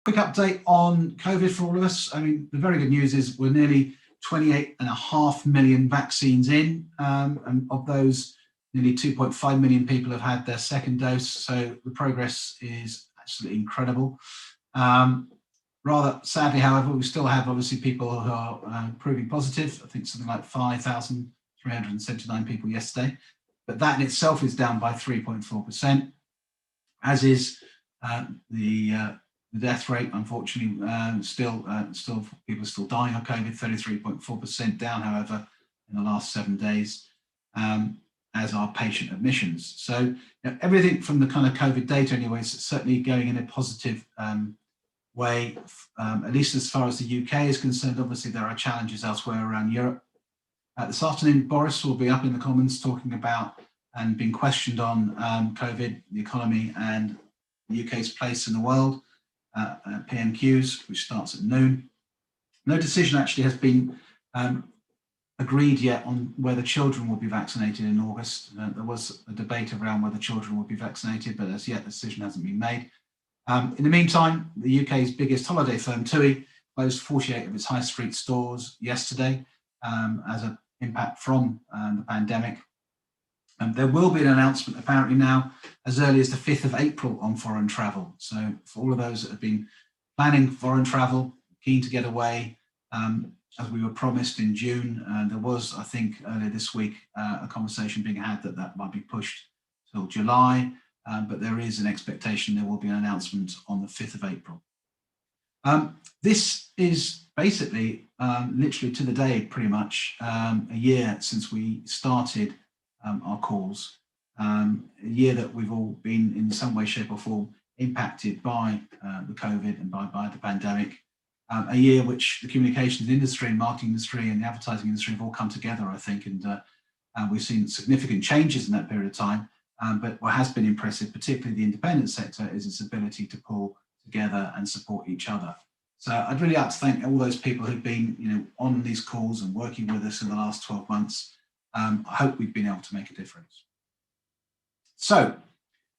Quick update on COVID for all of us. I mean, the very good news is we're nearly 28.5 million vaccines in, and of those, nearly 2.5 million people have had their second dose. So the progress is absolutely incredible. Rather sadly, however, we still have obviously people who are proving positive. I think something like 5,379 people yesterday, but that in itself is down by 3.4%, as is the death rate. Unfortunately, still people are still dying of COVID, 33.4% down, however, in the last 7 days, as are patient admissions. So everything from the kind of COVID data anyway is certainly going in a positive way, at least as far as the UK is concerned. Obviously, there are challenges elsewhere around Europe. This afternoon, Boris will be up in the Commons talking about and being questioned on COVID, the economy, and the UK's place in the world. PMQs, which starts at noon. No decision actually has been agreed yet on whether children will be vaccinated in August. There was a debate around whether children will be vaccinated, but as yet the decision hasn't been made. In the meantime, the UK's biggest holiday firm, TUI, closed 48 of its high street stores yesterday as an impact from the pandemic. There will be an announcement apparently now as early as the 5th of April on foreign travel. So for all of those that have been planning foreign travel, keen to get away, as we were promised in June, there was, I think, earlier this week, a conversation being had that might be pushed till July, but there is an expectation there will be an announcement on the 5th of April. This is basically literally to the day, pretty much, a year since we started our calls, a year that we've all been in some way, shape or form impacted by the COVID and by the pandemic, a year which the communications industry, marketing industry and the advertising industry have all come together, I think, and we've seen significant changes in that period of time, but what has been impressive, particularly the independent sector, is its ability to pull together and support each other. So I'd really like to thank all those people who've been on these calls and working with us in the last 12 months. I hope we've been able to make a difference. So,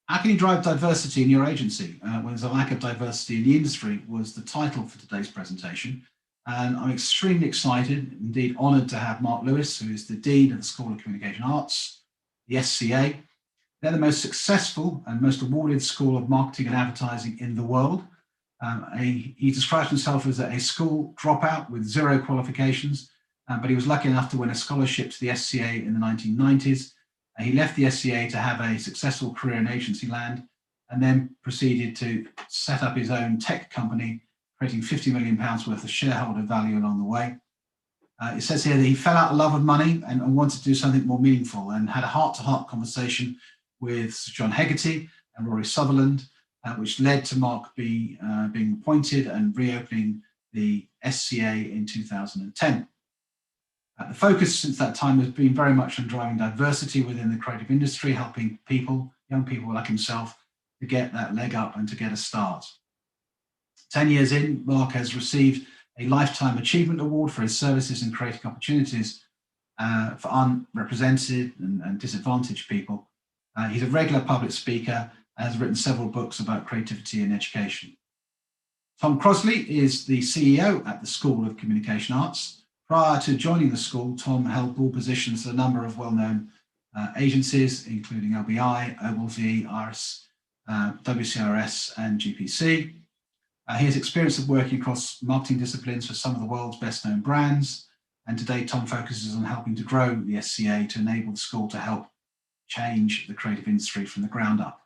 how can you drive diversity in your agency when there's a lack of diversity in the industry was the title for today's presentation. And I'm extremely excited, indeed honoured to have Marc Lewis, who is the Dean of the School of Communication Arts, the SCA. They're the most successful and most awarded school of marketing and advertising in the world. He describes himself as a school dropout with zero qualifications, but he was lucky enough to win a scholarship to the SCA in the 1990s. He left the SCA to have a successful career in agency land and then proceeded to set up his own tech company, creating £50 million worth of shareholder value along the way. It says here that he fell out of love of money and wanted to do something more meaningful, and had a heart-to-heart conversation with Sir John Hegarty and Rory Sutherland, which led to Marc being appointed and reopening the SCA in 2010. The focus since that time has been very much on driving diversity within the creative industry, helping people, young people like himself, to get that leg up and to get a start. 10 years in, Marc has received a Lifetime Achievement Award for his services and creating opportunities for unrepresented and disadvantaged people. He's a regular public speaker and has written several books about creativity and education. Tom Crossley is the CEO at the School of Communication Arts. Prior to joining the school, Tom held board positions at a number of well-known agencies, including LBI, Ogilvy, Iris, WCRS, and GPC. He has experience of working across marketing disciplines for some of the world's best-known brands, and today Tom focuses on helping to grow the SCA to enable the school to help change the creative industry from the ground up.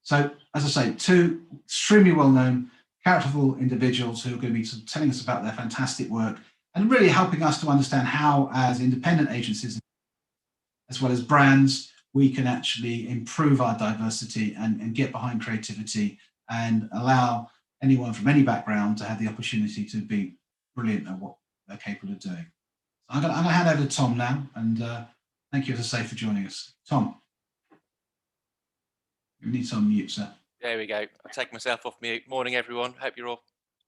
So, as I say, two extremely well-known, characterful individuals who are going to be sort of telling us about their fantastic work and really helping us to understand how, as independent agencies, as well as brands, we can actually improve our diversity and get behind creativity and allow anyone from any background to have the opportunity to be brilliant at what they're capable of doing. I'm going to hand over to Tom now, and thank you, as I say, for joining us. Tom, you need to unmute, sir. There we go. I'll take myself off mute. Morning, everyone. Hope you're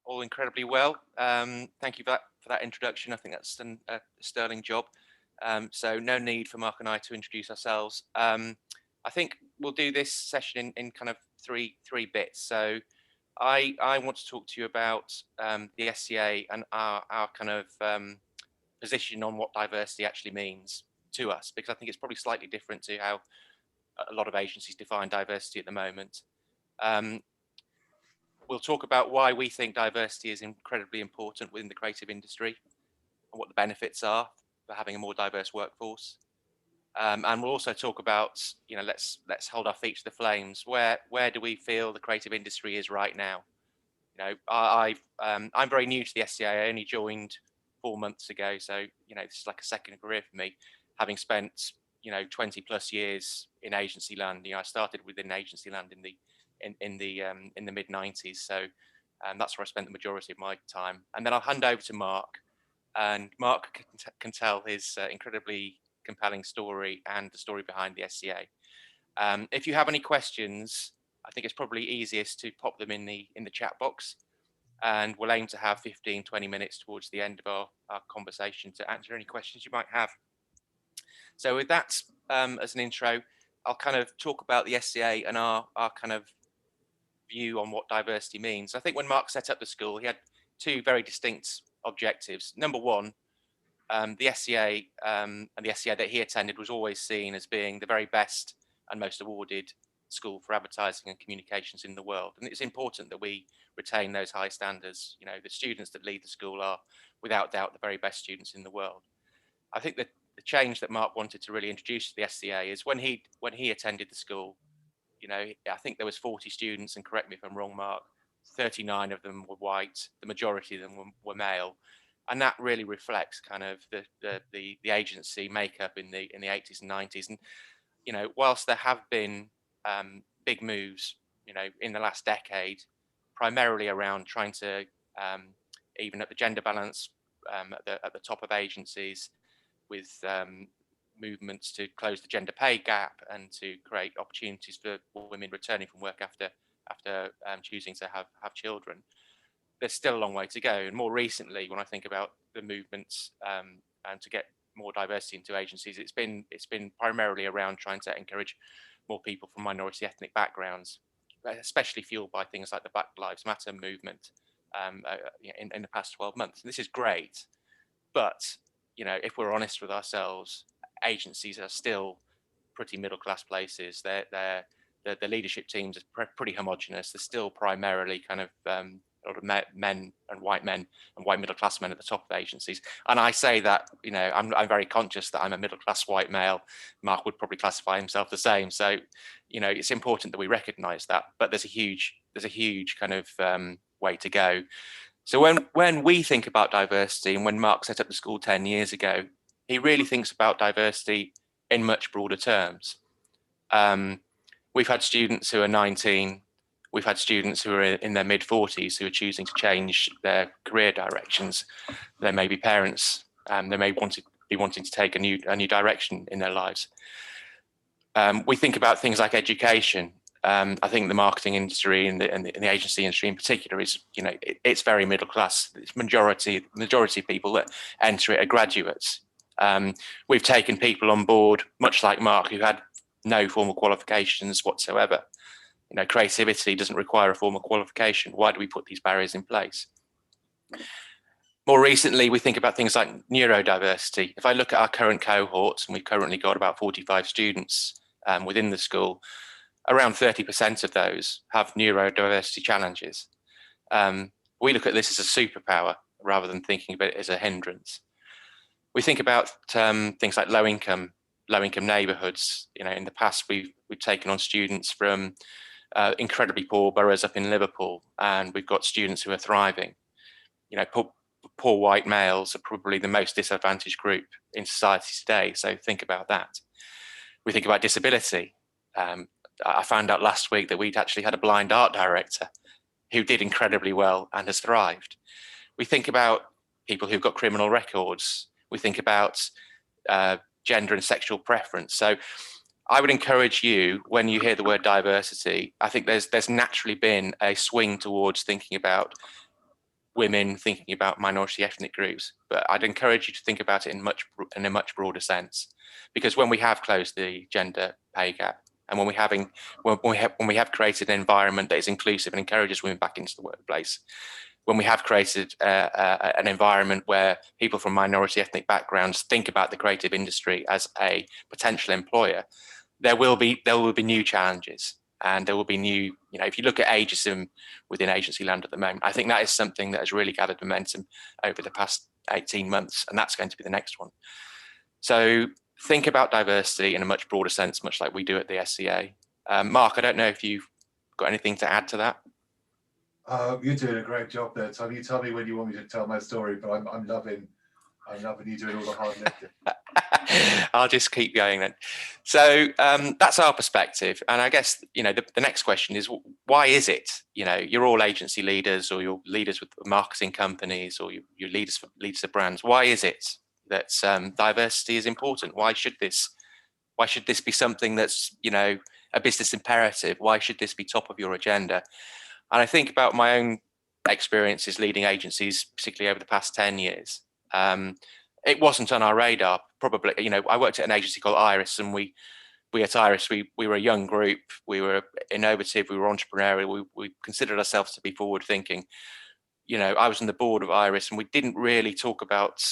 all incredibly well. Thank you for that introduction. I think that's done a sterling job. So no need for Marc and I to introduce ourselves. I think we'll do this session in kind of three bits. So I want to talk to you about the SCA and our kind of position on what diversity actually means to us, because I think it's probably slightly different to how a lot of agencies define diversity at the moment. We'll talk about why we think diversity is incredibly important within the creative industry and what the benefits are for having a more diverse workforce. And we'll also talk about, let's hold our feet to the flames. Where do we feel the creative industry is right now? I'm very new to the SCA. I only joined 4 months ago, so this is like a second career for me, having spent 20 plus years in agency land. I started within agency land in the mid 90s, so that's where I spent the majority of my time. And then I'll hand over to Marc, and Marc can tell his incredibly compelling story and the story behind the SCA. If you have any questions, I think it's probably easiest to pop them in the chat box, and we'll aim to have 15-20 minutes towards the end of our conversation to answer any questions you might have. So with that as an intro, I'll kind of talk about the SCA and our kind of view on what diversity means. I think when Marc set up the school, he had two very distinct objectives. Number one, the SCA and the SCA that he attended was always seen as being the very best and most awarded school for advertising and communications in the world. And it's important that we retain those high standards. The students that lead the school are without doubt the very best students in the world. I think that the change that Marc wanted to really introduce to the SCA is when he attended the school, I think there was 40 students, and correct me if I'm wrong, Marc, 39 of them were white, the majority of them were male. And that really reflects kind of the agency makeup in the 80s and 90s. And whilst there have been big moves, in the last decade, primarily around trying to even up the gender balance at the top of agencies, with movements to close the gender pay gap and to create opportunities for women returning from work after choosing to have children. There's still a long way to go. And more recently, when I think about the movements and to get more diversity into agencies, it's been primarily around trying to encourage more people from minority ethnic backgrounds, especially fueled by things like the Black Lives Matter movement in the past 12 months. And this is great, but if we're honest with ourselves, agencies are still pretty middle class places. The leadership teams are pretty homogenous. They're still primarily kind of a lot of men and white middle class men at the top of agencies. And I say that I'm very conscious that I'm a middle class white male. Marc would probably classify himself the same. So it's important that we recognise that. But there's a huge kind of way to go. So when we think about diversity, and when Marc set up the school 10 years ago, he really thinks about diversity in much broader terms. We've had students who are 19. We've had students who are in their mid-40s who are choosing to change their career directions. They may be parents. They may be wanting to take a new direction in their lives. We think about things like education. I think the marketing industry and the agency industry in particular is, it's very middle class. It's majority of people that enter it are graduates. We've taken people on board, much like Marc, who had no formal qualifications whatsoever. Creativity doesn't require a formal qualification. Why do we put these barriers in place? More recently, we think about things like neurodiversity. If I look at our current cohorts, and we've currently got about 45 students within the school, around 30% of those have neurodiversity challenges. We look at this as a superpower rather than thinking of it as a hindrance. We think about things like low income neighbourhoods. In the past, we've taken on students from incredibly poor boroughs up in Liverpool, and we've got students who are thriving. Poor white males are probably the most disadvantaged group in society today. So think about that. We think about disability. I found out last week that we'd actually had a blind art director who did incredibly well and has thrived. We think about people who've got criminal records. We think about gender and sexual preference. So I would encourage you, when you hear the word diversity, I think there's naturally been a swing towards thinking about women, thinking about minority ethnic groups. But I'd encourage you to think about it in a much broader sense, because when we have closed the gender pay gap, And when we have created an environment that is inclusive and encourages women back into the workplace, when we have created an environment where people from minority ethnic backgrounds think about the creative industry as a potential employer, there will be new challenges, and there will be new, if you look at ageism within agency land at the moment, I think that is something that has really gathered momentum over the past 18 months, and that's going to be the next one. So think about diversity in a much broader sense, much like we do at the SCA. Mark, I don't know if you've got anything to add to that. You're doing a great job there, Tom. You tell me when you want me to tell my story, but I'm loving you doing all the hard lifting. I'll just keep going then. So that's our perspective, and I guess the next question is, why is it you're all agency leaders, or you're leaders with marketing companies, or you're leaders of brands? Why is it that diversity is important? Why should this be something that's a business imperative? Why should this be top of your agenda? And I think about my own experiences leading agencies, particularly over the past 10 years. It wasn't on our radar. Probably, I worked at an agency called Iris, and we at Iris, we were a young group. We were innovative. We were entrepreneurial. We considered ourselves to be forward thinking. I was on the board of Iris, and we didn't really talk about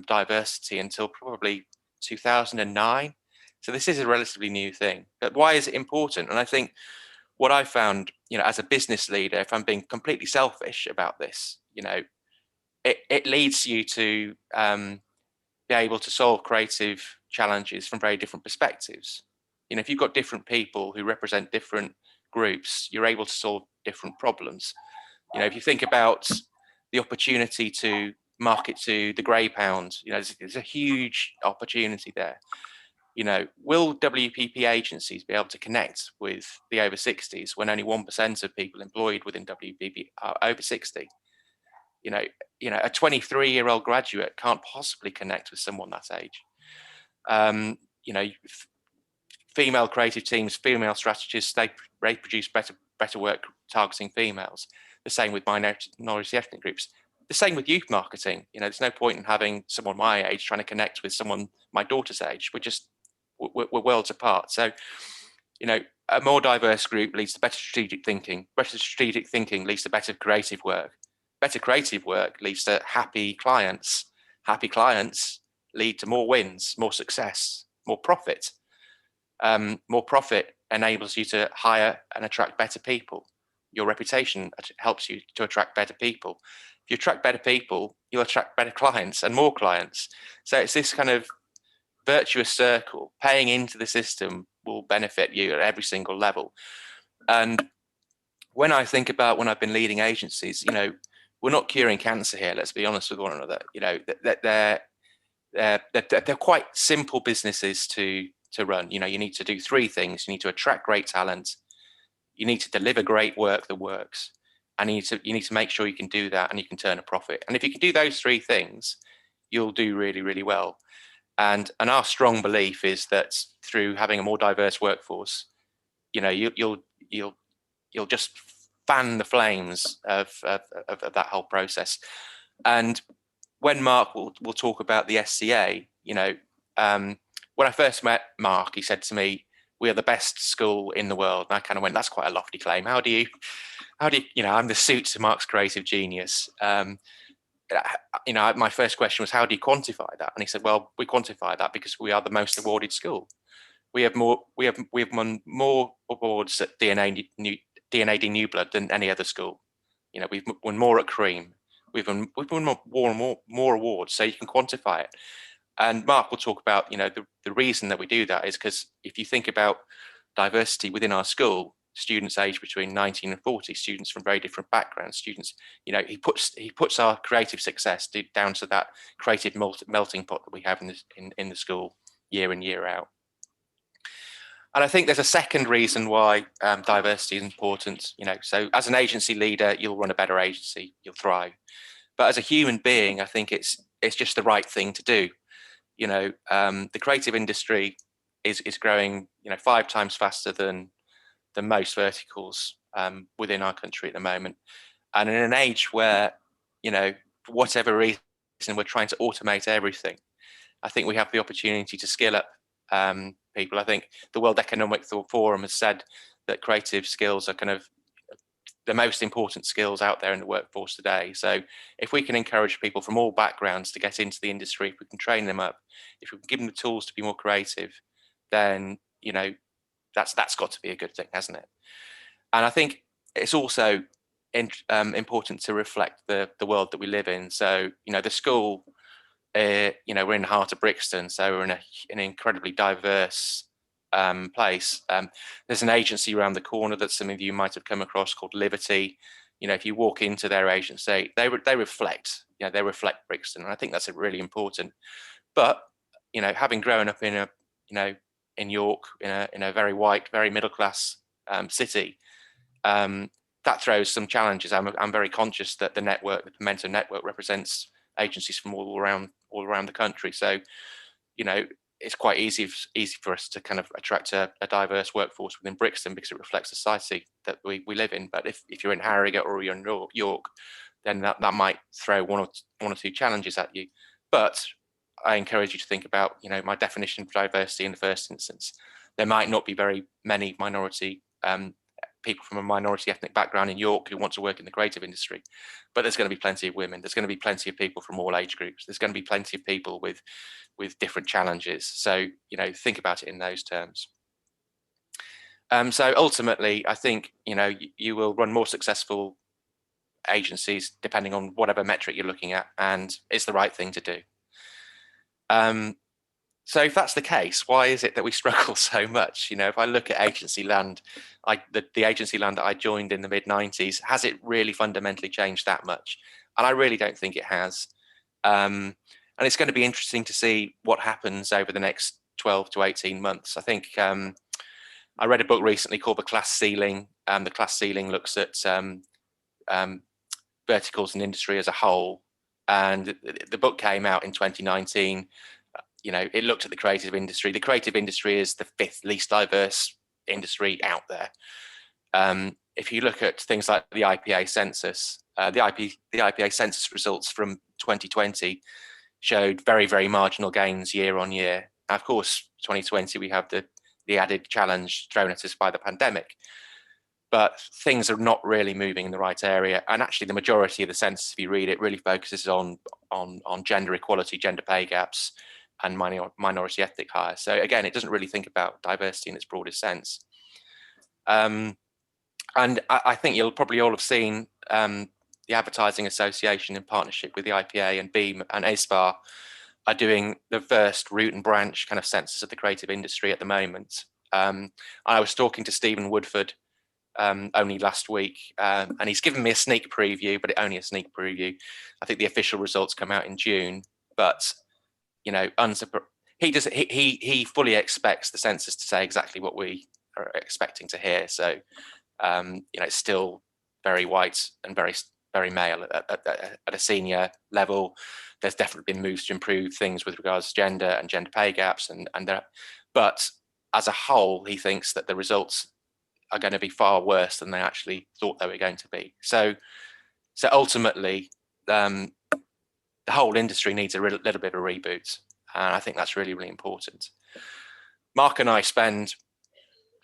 diversity until probably 2009. So this is a relatively new thing. But why is it important? And I think what I found, as a business leader, if I'm being completely selfish about this, it leads you to be able to solve creative challenges from very different perspectives. If you've got different people who represent different groups, you're able to solve different problems. If you think about the opportunity to market to the grey pound, there's a huge opportunity there. Will WPP agencies be able to connect with the over 60s when only 1% of people employed within WPP are over 60? A 23-year-old graduate can't possibly connect with someone that age. Female creative teams, female strategists, they produce better work targeting females. The same with minority ethnic groups. The same with youth marketing. There's no point in having someone my age trying to connect with someone my daughter's age. We're worlds apart. So, a more diverse group leads to better strategic thinking. Better strategic thinking leads to better creative work. Better creative work leads to happy clients. Happy clients lead to more wins, more success, more profit. More profit enables you to hire and attract better people. Your reputation helps you to attract better people. If you attract better people, you'll attract better clients and more clients. So it's this kind of virtuous circle. Paying into the system will benefit you at every single level. And when I think about when I've been leading agencies, we're not curing cancer here. Let's be honest with one another. They're quite simple businesses to run. You need to do three things. You need to attract great talent. You need to deliver great work that works, and you need to make sure you can do that and you can turn a profit. And if you can do those three things, you'll do really, really well. And our strong belief is that through having a more diverse workforce, you'll just fan the flames of that whole process. And when Mark will talk about the SCA, when I first met Mark, he said to me, "We are the best school in the world." And I kind of went, "That's quite a lofty claim. How do you, I'm the suit to Mark's creative genius." My first question was, how do you quantify that? And he said, "Well, we quantify that because we are the most awarded school. We have won more awards at DNA New Blood than any other school. We've won more at Cream. We've won more awards, so you can quantify it." And Mark will talk about, the reason that we do that is because if you think about diversity within our school, students aged between 19 and 40, students from very different backgrounds, students, he puts our creative success down to that creative melting pot that we have in the school year in, year out. And I think there's a second reason why diversity is important. So as an agency leader, you'll run a better agency, you'll thrive. But as a human being, I think it's just the right thing to do. The creative industry is growing, 5 times faster than most verticals within our country at the moment. And in an age where, for whatever reason, we're trying to automate everything, I think we have the opportunity to skill up people. I think the World Economic Forum has said that creative skills are kind of the most important skills out there in the workforce today. So if we can encourage people from all backgrounds to get into the industry, if we can train them up, if we can give them the tools to be more creative, then, you know, that's got to be a good thing, hasn't it? And I think it's also important to reflect the world that we live in. So, you know, the school, you know, we're in the heart of Brixton, so we're in an incredibly diverse place. There's an agency around the corner that some of you might have come across called Liberty. You know, if you walk into their agency, they reflect, you know, they reflect Brixton, and I think that's really important. But, you know, having grown up in a, you know, in York, in a very white, very middle class city, that throws some challenges. I'm very conscious that the network, the Pimento network, represents agencies from all around the country. So, you know, it's quite easy for us to kind of attract a diverse workforce within Brixton because it reflects the society that we live in. But if you're in Harrogate or you're in York, then that might throw one or two challenges at you. But I encourage you to think about, you know, my definition of diversity in the first instance. There might not be very many minority people from a minority ethnic background in York who want to work in the creative industry, but there's going to be plenty of women. There's going to be plenty of people from all age groups. There's going to be plenty of people with different challenges. So, you know, think about it in those terms. So ultimately, I think, you know, you will run more successful agencies depending on whatever metric you're looking at, and it's the right thing to do. So if that's the case, why is it that we struggle so much? You know, if I look at agency land, the agency land that I joined in the mid-90s, has it really fundamentally changed that much? And I really don't think it has. And it's going to be interesting to see what happens over the next 12 to 18 months. I think I read a book recently called The Class Ceiling. The Class Ceiling looks at verticals in industry as a whole. And the book came out in 2019. You know, it looked at the creative industry. The creative industry is the 5th least diverse industry out there. If you look at things like the IPA census, the IPA census results from 2020 showed very, very marginal gains year on year. Of course, 2020, we have the added challenge thrown at us by the pandemic. But things are not really moving in the right area. And actually, the majority of the census, if you read it, really focuses on gender equality, gender pay gaps, and minority ethnic hires. So again, it doesn't really think about diversity in its broadest sense. And I think you'll probably all have seen the Advertising Association in partnership with the IPA and BEAM and ASPAR are doing the first root and branch kind of census of the creative industry at the moment. I was talking to Stephen Woodford only last week, and he's given me a sneak preview, but only a sneak preview. I think the official results come out in June, but you know, he fully expects the census to say exactly what we are expecting to hear. So, you know, it's still very white and very male at a senior level. There's definitely been moves to improve things with regards to gender and gender pay gaps, but as a whole, he thinks that the results are going to be far worse than they actually thought they were going to be. So ultimately, the whole industry needs a little bit of a reboot. And I think that's really, really important. Mark and I spend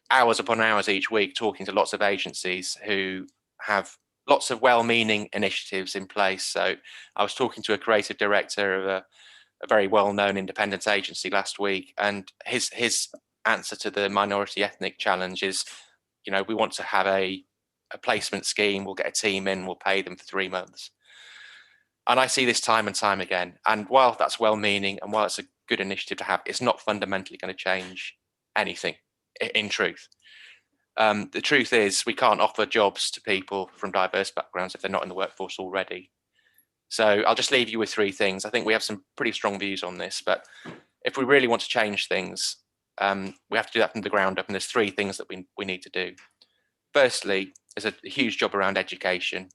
hours upon hours each week talking to lots of agencies who have lots of well-meaning initiatives in place. So I was talking to a creative director of a very well-known independent agency last week, and his answer to the minority ethnic challenge is, you know, we want to have a placement scheme. We'll get a team in, we'll pay them for 3 months. And I see this time and time again. And while that's well-meaning and while it's a good initiative to have, it's not fundamentally going to change anything, in truth. The truth is we can't offer jobs to people from diverse backgrounds if they're not in the workforce already. So I'll just leave you with 3 things. I think we have some pretty strong views on this, but if we really want to change things, we have to do that from the ground up. And there's 3 things that we need to do. Firstly, there's a huge job around education.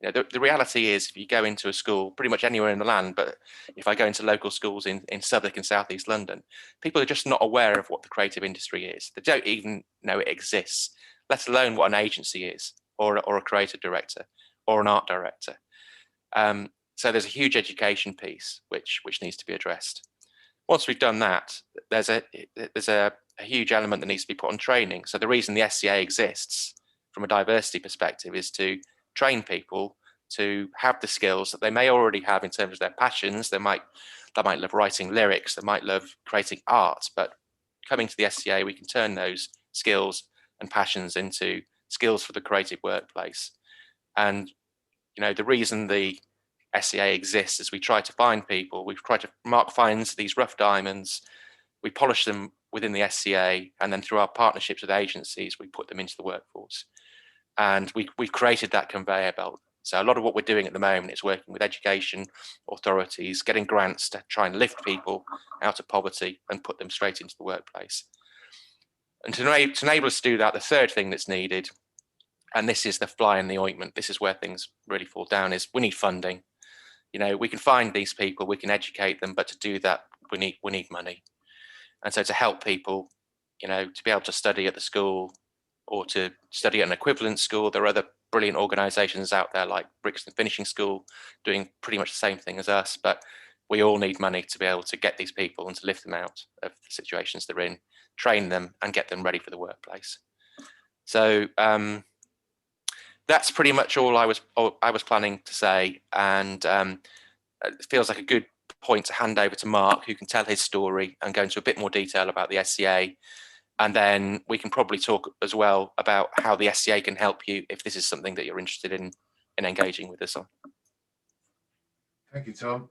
You know, the reality is, if you go into a school pretty much anywhere in the land, but if I go into local schools in Southwark and South East London, people are just not aware of what the creative industry is. They don't even know it exists, let alone what an agency is, or a creative director, or an art director. So there's a huge education piece which needs to be addressed. Once we've done that, there's a a huge element that needs to be put on training. So the reason the SCA exists from a diversity perspective is to train people to have the skills that they may already have in terms of their passions. They might love writing lyrics, they might love creating art, but coming to the SCA, we can turn those skills and passions into skills for the creative workplace. And the reason the SCA exists is we try to find people. We've tried to Mark finds these rough diamonds, we polish them within the SCA, and then through our partnerships with agencies, we put them into the workforce. And we've created that conveyor belt. So a lot of what we're doing at the moment is working with education authorities, getting grants to try and lift people out of poverty and put them straight into the workplace. And to enable us to do that, the third thing that's needed, and this is the fly in the ointment, this is where things really fall down, is we need funding. We can find these people, we can educate them, but to do that, we need money. And so to help people, to be able to study at the school or to study at an equivalent school, there are other brilliant organisations out there like Brixton Finishing School doing pretty much the same thing as us, but we all need money to be able to get these people and to lift them out of the situations they're in, train them and get them ready for the workplace. So that's pretty much all I was planning to say, and it feels like a good point to hand over to Mark, who can tell his story and go into a bit more detail about the SCA. And then we can probably talk as well about how the SCA can help you if this is something that you're interested in engaging with us on. Thank you, Tom.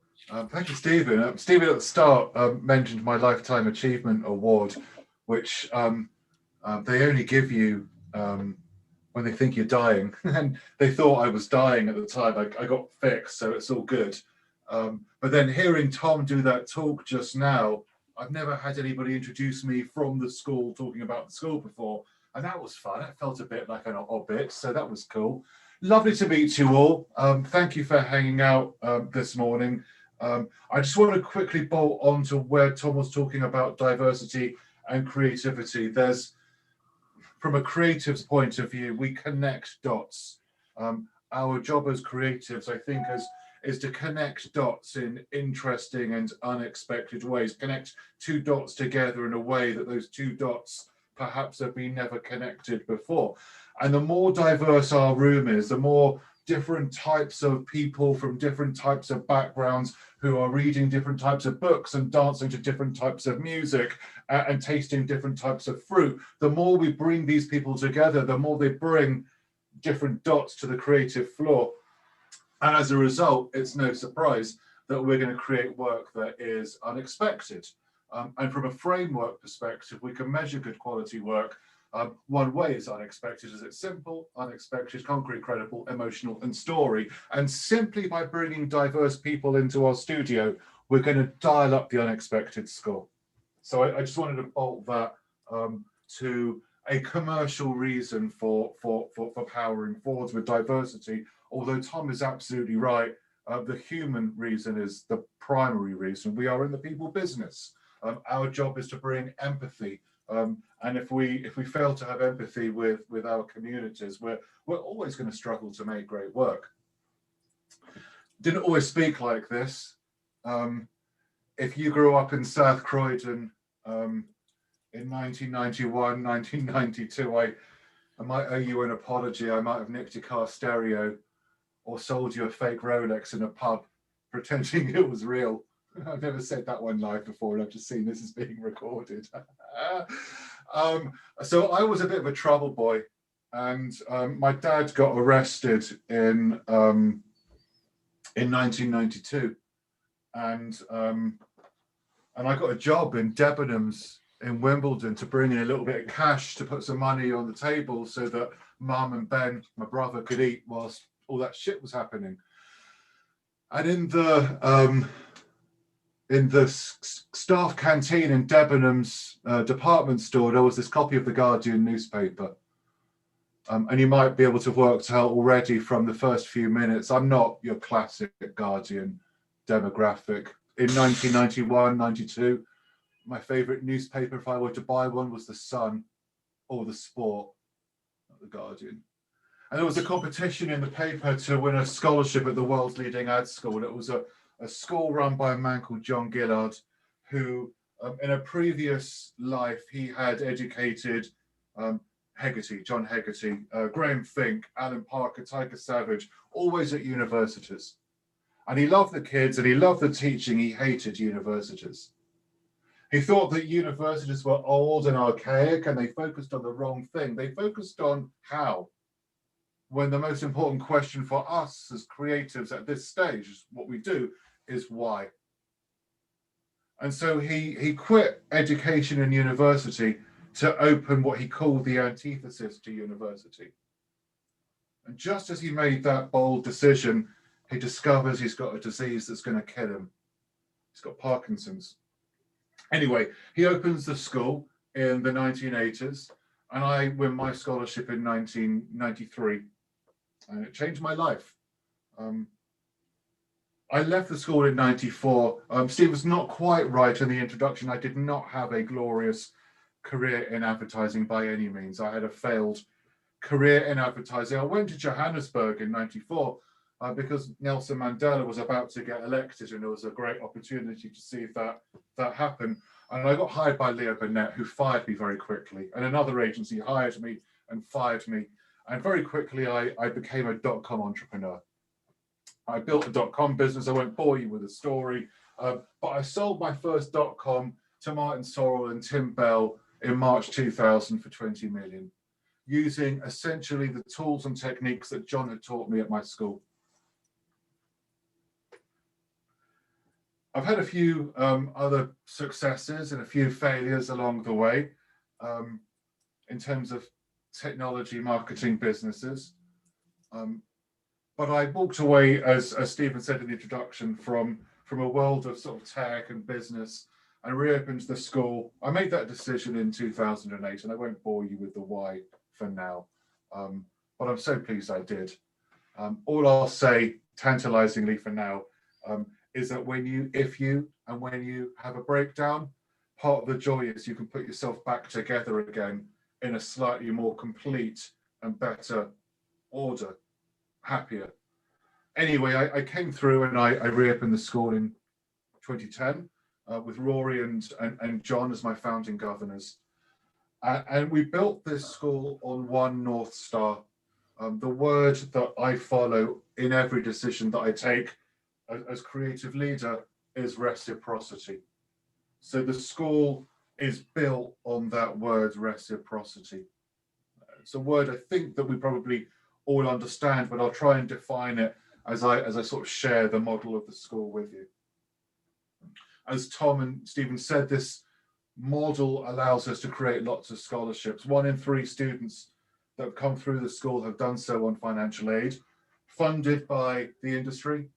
Thank you, Stephen. Stephen at the start mentioned my Lifetime Achievement Award, which they only give you when they think you're dying. And they thought I was dying at the time. I got fixed, so it's all good. But then hearing Tom do that talk just now, I've never had anybody introduce me from the school talking about the school before, and that was fun. It felt a bit like an obit, so that was cool. Lovely to meet you all. Thank you for hanging out this morning. I just want to quickly bolt on to where Tom was talking about diversity and creativity. From a creative's point of view, we connect dots. Our job as creatives, I think, is to connect dots in interesting and unexpected ways, connect two dots together in a way that those two dots perhaps have been never connected before. And the more diverse our room is, the more different types of people from different types of backgrounds who are reading different types of books and dancing to different types of music and tasting different types of fruit, the more we bring these people together, the more they bring different dots to the creative floor. And as a result, it's no surprise that we're going to create work that is unexpected. And from a framework perspective, we can measure good quality work. One way is unexpected, is it's simple, unexpected, concrete, credible, emotional, and story. And simply by bringing diverse people into our studio, we're going to dial up the unexpected score. So I just wanted to bolt that to a commercial reason for powering forwards with diversity. Although Tom is absolutely right, the human reason is the primary reason. We are in the people business. Our job is to bring empathy. And if we fail to have empathy with our communities, we're always going to struggle to make great work. Didn't always speak like this. If you grew up in South Croydon in 1991, 1992, I might owe you an apology. I might have nicked your car stereo or sold you a fake Rolex in a pub, pretending it was real. I've never said that one live before, and I've just seen this is being recorded. So I was a bit of a trouble boy, and my dad got arrested in 1992, and I got a job in Debenhams in Wimbledon to bring in a little bit of cash to put some money on the table so that Mum and Ben, my brother, could eat whilst all that shit was happening. And in the staff canteen in Debenhams department store, there was this copy of the Guardian newspaper. And you might be able to have worked out already from the first few minutes, I'm not your classic Guardian demographic. In 1991, 92, my favorite newspaper, if I were to buy one, was The Sun or The Sport, not the Guardian. And there was a competition in the paper to win a scholarship at the world's leading ad school. And it was a school run by a man called John Gillard, who In a previous life, he had educated John Hegarty, Graham Fink, Alan Parker, Tiger Savage, always at universities. And he loved the kids and he loved the teaching. He hated universities. He thought that universities were old and archaic and they focused on the wrong thing. They focused on how, when the most important question for us as creatives at this stage, what we do, is why. And so he quit education and university to open what he called the antithesis to university. And just as he made that bold decision, he discovers he's got a disease that's going to kill him. He's got Parkinson's. Anyway, he opens the school in the 1980s, and I win my scholarship in 1993, and it changed my life. I left the school in 94. Steve was not quite right in the introduction. I did not have a glorious career in advertising by any means. I had a failed career in advertising. I went to Johannesburg in 94 because Nelson Mandela was about to get elected, and it was a great opportunity to see if that happened. And I got hired by Leo Burnett, who fired me very quickly. And another agency hired me and fired me. And very quickly, I became a dot-com entrepreneur. I built a dot-com business. I won't bore you with the story, but I sold my first dot-com to Martin Sorrell and Tim Bell in March 2000 for 20 million, using essentially the tools and techniques that John had taught me at my school. I've had a few other successes and a few failures along the way in terms of technology marketing businesses. But I walked away, as Stephen said in the introduction, from a world of sort of tech and business and reopened the school. I made that decision in 2008, and I won't bore you with the why for now, but I'm so pleased I did. All I'll say, tantalizingly for now, is that when you have a breakdown, part of the joy is you can put yourself back together again in a slightly more complete and better order, happier. Anyway, I came through and I reopened the school in 2010 with Rory and John as my founding governors. And we built this school on one North Star. The word that I follow in every decision that I take as creative leader is reciprocity. So the school is built on that word, reciprocity. It's a word I think that we probably all understand, but I'll try and define it as I sort of share the model of the school with you. As Tom and Stephen said, this model allows us to create lots of scholarships. 1 in 3 students that have come through the school have done so on financial aid, funded by the industry,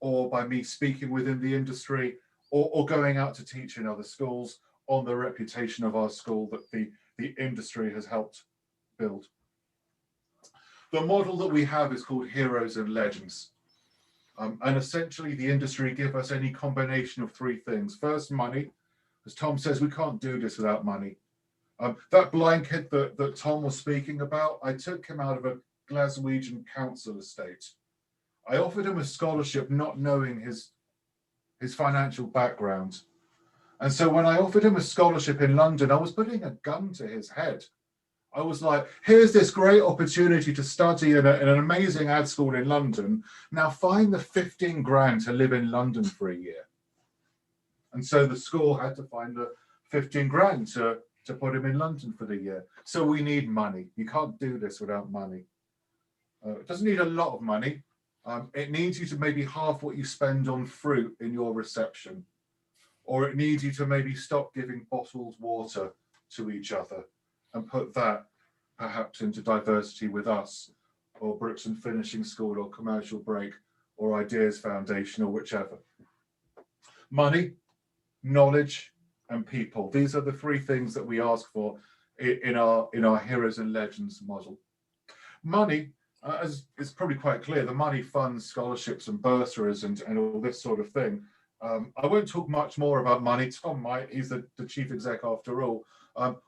or by me speaking within the industry, or going out to teach in other schools on the reputation of our school that the industry has helped build. The model that we have is called Heroes and Legends. And essentially the industry give us any combination of 3 things. First, money. As Tom says, we can't do this without money. That blind kid that Tom was speaking about, I took him out of a Glaswegian council estate. I offered him a scholarship not knowing his financial background. And so when I offered him a scholarship in London, I was putting a gun to his head. I was like, here's this great opportunity to study in an amazing ad school in London. Now find the 15 grand to live in London for a year. And so the school had to find the 15 grand to put him in London for the year. So we need money. You can't do this without money. It doesn't need a lot of money. It needs you to maybe half what you spend on fruit in your reception. Or it needs you to maybe stop giving bottled water to each other and put that perhaps into diversity with us, or Brooks and Finishing School, or Commercial Break, or Ideas Foundation, or whichever. Money, knowledge, and people. These are the 3 things that we ask for in our Heroes and Legends model. Money, as it's probably quite clear, the money funds scholarships and bursaries and all this sort of thing. I won't talk much more about money. Tom might, he's the chief exec after all.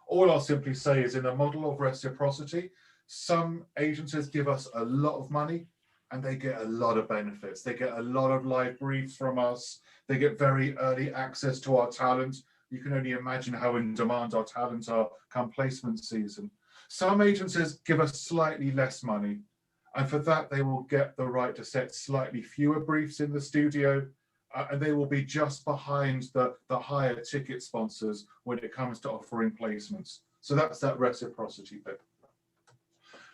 All I'll simply say is in a model of reciprocity, some agencies give us a lot of money and they get a lot of benefits. They get a lot of live briefs from us. They get very early access to our talent you can only imagine how in demand our talent are come placement season. Some agencies give us slightly less money, and for that they will get the right to set slightly fewer briefs in the studio, and they will be just behind the higher ticket sponsors when it comes to offering placements. So that's that reciprocity bit.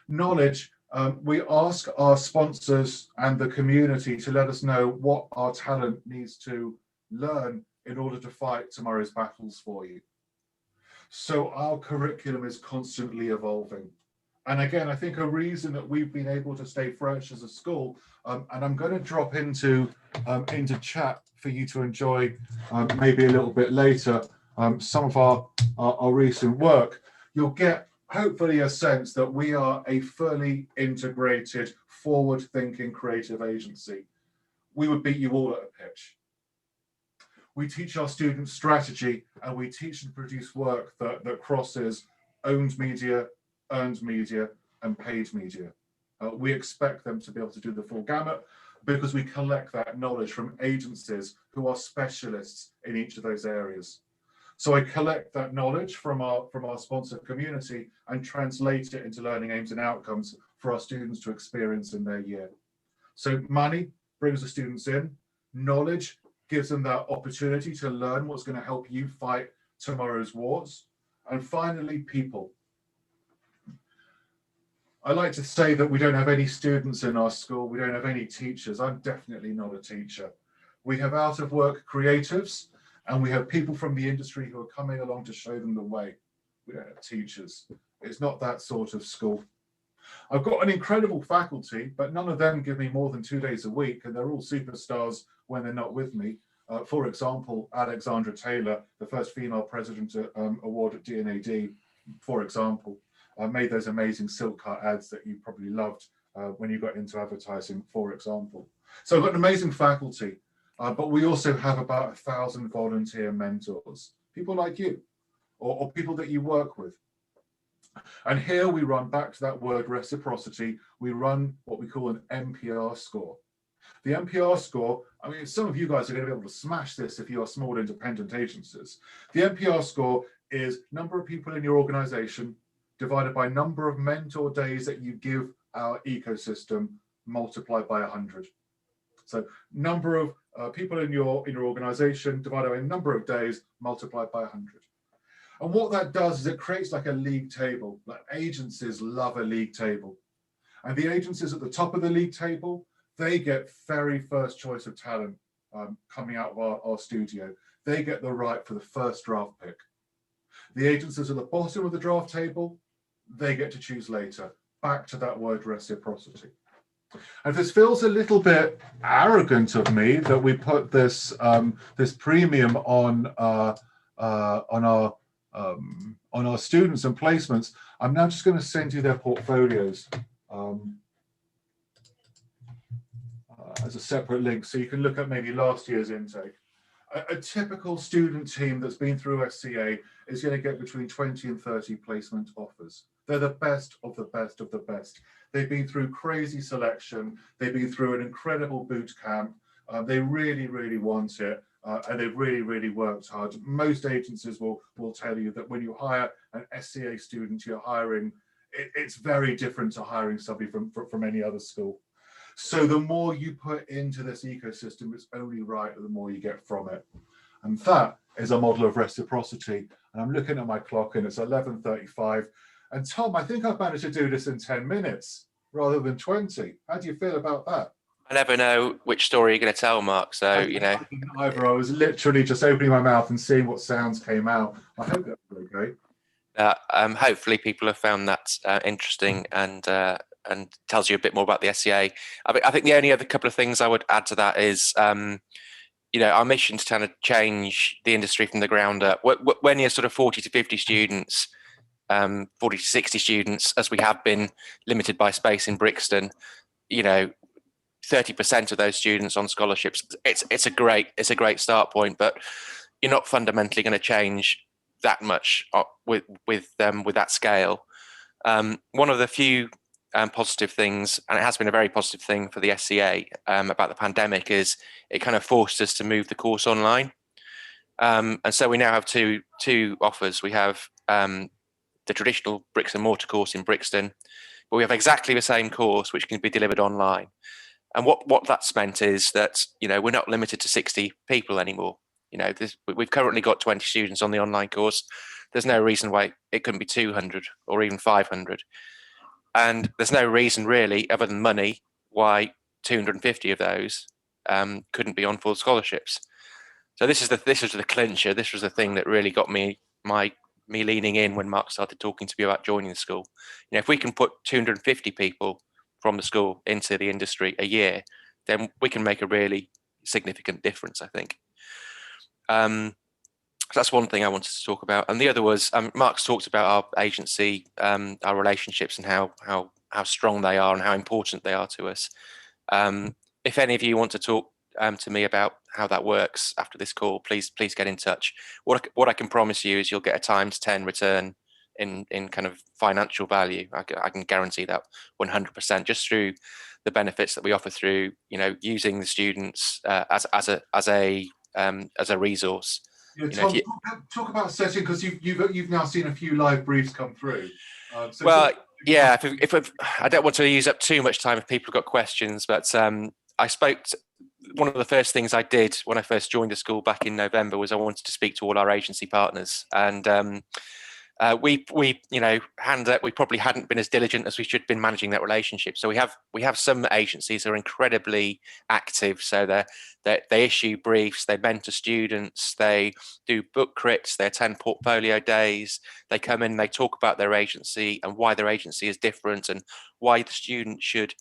Knowledge, we ask our sponsors and the community to let us know what our talent needs to learn in order to fight tomorrow's battles for you. So our curriculum is constantly evolving. And again, I think a reason that we've been able to stay fresh as a school, and I'm going to drop into chat for you to enjoy maybe a little bit later, some of our recent work. You'll get hopefully a sense that we are a fully integrated, forward-thinking creative agency. We would beat you all at a pitch. We teach our students strategy, and we teach and produce work that crosses owned media, earned media, and paid media. We expect them to be able to do the full gamut because we collect that knowledge from agencies who are specialists in each of those areas. So I collect that knowledge from our sponsor community and translate it into learning aims and outcomes for our students to experience in their year. So money brings the students in, knowledge gives them that opportunity to learn what's going to help you fight tomorrow's wars, and finally, people. I like to say that we don't have any students in our school, we don't have any teachers. I'm definitely not a teacher. We have out of work creatives, and we have people from the industry who are coming along to show them the way. We don't have teachers. It's not that sort of school. I've got an incredible faculty, but none of them give me more than 2 days a week, and they're all superstars when they're not with me. For example, Alexandra Taylor, the first female president award at D&AD, for example, made those amazing silk cut ads that you probably loved when you got into advertising, for example. So I've got an amazing faculty, but we also have about 1,000 volunteer mentors, people like you, or people that you work with. And here we run back to that word reciprocity. We run what we call an MPR score. The MPR score, I mean, some of you guys are going to be able to smash this if you are small independent agencies. The MPR score is number of people in your organization divided by number of mentor days that you give our ecosystem multiplied by 100. So number of people in your organization divided by number of days multiplied by 100. And what that does is it creates like a league table. Like agencies love a league table. And the agencies at the top of the league table, they get very first choice of talent coming out of our studio. They get the right for the first draft pick. The agencies at the bottom of the draft table, they get to choose later. Back to that word reciprocity. And this feels a little bit arrogant of me that we put this this premium on our students and placements. I'm now just going to send you their portfolios as a separate link, so you can look at maybe last year's intake. A typical student team that's been through SCA is going to get between 20 and 30 placement offers. They're the best of the best of the best. They've been through crazy selection. They've been through an incredible boot camp. They really, really want it. And they've really, really worked hard. Most agencies will tell you that when you hire an SCA student, you're hiring, it's very different to hiring somebody from any other school. So the more you put into this ecosystem, it's only right the more you get from it. And that is a model of reciprocity. And I'm looking at my clock and it's 11:35. And Tom, I think I've managed to do this in 10 minutes rather than 20. How do you feel about that? I never know which story you're going to tell, Mark. So, you know. Either. I was literally just opening my mouth and seeing what sounds came out. I hope that was okay. Hopefully people have found that interesting and tells you a bit more about the SCA. I think the only other couple of things I would add to that is, you know, our mission to kind of change the industry from the ground up. When you're sort of 40 to 50 students, 40 to 60 students, as we have been limited by space in Brixton, you know, 30% of those students on scholarships, it's a great start point, but you're not fundamentally going to change that much with that scale. One of the few positive things, and it has been a very positive thing for the SCA about the pandemic, is it kind of forced us to move the course online. And so we now have two offers. We have the traditional bricks and mortar course in Brixton, but we have exactly the same course which can be delivered online. And what that's meant is that, you know, we're not limited to 60 people anymore. You know, we've currently got 20 students on the online course. There's no reason why it couldn't be 200 or even 500. And there's no reason really, other than money, why 250 of those couldn't be on full scholarships. So this was the clincher. This was the thing that really got me leaning in when Mark started talking to me about joining the school. You know, if we can put 250 people from the school into the industry a year, then we can make a really significant difference, I think. So that's one thing I wanted to talk about. And the other was, Mark's talked about our agency, our relationships, and how strong they are and how important they are to us. If any of you want to talk to me about how that works after this call, please get in touch. What I can promise you is you'll get a times 10 return in kind of financial value. I can guarantee that 100%, just through the benefits that we offer through, you know, using the students as a resource. Yeah, You know, Tom, talk about setting, because you've now seen a few live briefs come through. Yeah, if I don't want to use up too much time if people have got questions, but I spoke to, one of the first things I did when I first joined the school back in November was I wanted to speak to all our agency partners, and we you know, hand up, we probably hadn't been as diligent as we should have been managing that relationship. So we have some agencies that are incredibly active. So they issue briefs, they mentor students, they do book crits, they attend portfolio days, they come in, they talk about their agency and why their agency is different and why the student should,